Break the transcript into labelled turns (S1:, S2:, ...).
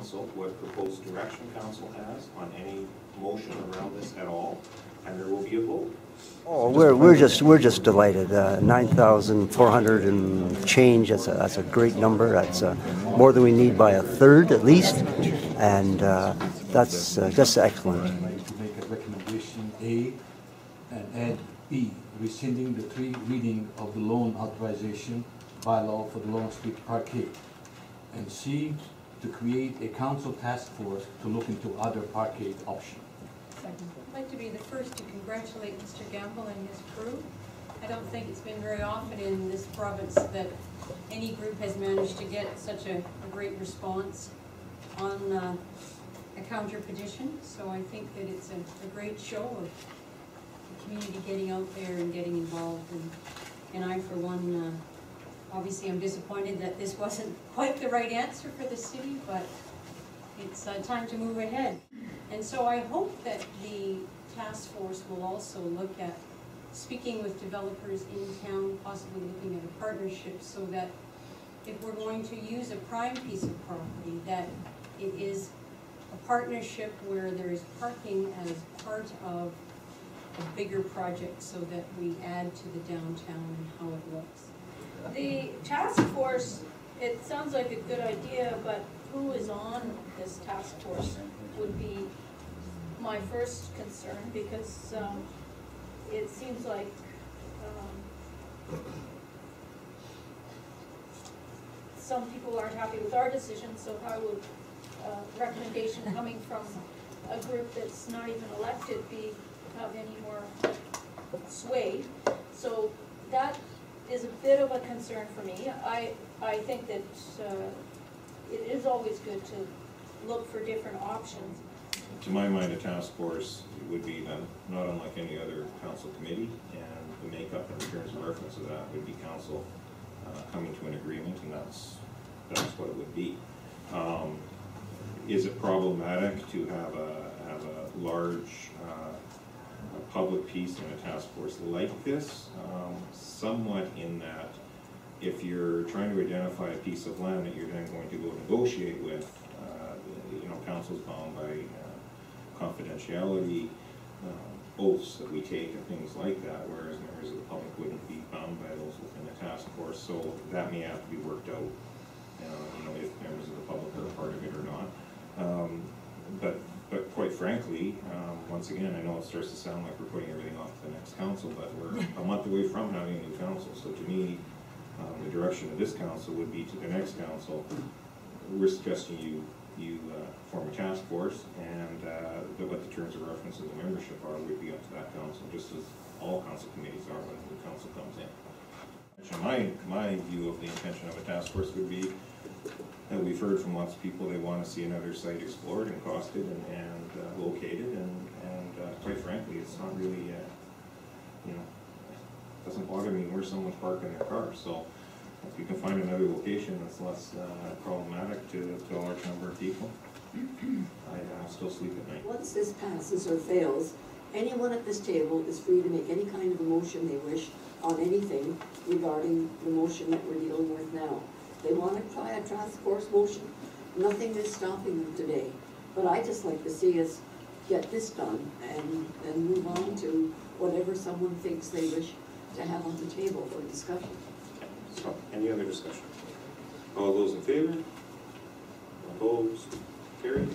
S1: council what proposed direction council has on any motion around this at all, and there will be a vote.
S2: Oh, we're just delighted. 9,400 and change. That's a great number. That's more than we need by a third at least, and that's just excellent.
S3: I'd like to make a recommendation A and add B, rescinding the 3 reading of the loan authorization bylaw for the Lorne Street Parkade, and C, to create a council task force to look into other parkade options.
S4: I'd like to be the first to congratulate Mr. Gamble and his crew. I don't think it's been very often in this province that any group has managed to get such a great response on a counter petition. So I think that it's a great show of the community getting out there and getting involved. And I, for one, obviously I'm disappointed that this wasn't quite the right answer for the city, but it's time to move ahead. And so I hope that the task force will also look at speaking with developers in town, possibly looking at a partnership, so that if we're going to use a prime piece of property, that it is a partnership where there is parking as part of a bigger project, so that we add to the downtown and how it looks.
S5: The task force, it sounds like a good idea, but who is on this task force would be my first concern, because it seems like some people aren't happy with our decision, so how would recommendation coming from a group that's not even elected have any more sway? So that is a bit of a concern for me. I think that it is always good to look for different options.
S1: To my mind, a task force would be not unlike any other council committee, and the makeup and terms of reference of that would be council coming to an agreement, and that's what it would be. Is it problematic to have a large public piece in a task force like this? Somewhat, in that if you're trying to identify a piece of land that you're then going to go negotiate with, council's bound by confidentiality oaths that we take and things like that, whereas members of the public wouldn't be bound by those within the task force. So that may have to be worked out, if members of the public are a part of it or not. But quite frankly, once again, I know it starts to sound like we're putting everything off to the next council, but we're a month away from having a new council. So to me, the direction of this council would be to the next council. We're suggesting you form a task force, and what the terms of reference of the membership are would be up to that council, just as all council committees are when the council comes in. My view of the intention of a task force would be that we've heard from lots of people they want to see another site explored and costed and located, and quite frankly, it's not really, it doesn't bother me where someone's parking their car. So if you can find another location that's less problematic to a large number of people, I'll still sleep at night.
S6: Once this passes or fails, anyone at this table is free to make any kind of a motion they wish on anything regarding the motion that we're dealing with now. They want to try a task force motion. Nothing is stopping them today. But I just like to see us get this done and move on to whatever someone thinks they wish to have on the table for discussion.
S1: So, any other discussion? All those in favor? Opposed? Carried?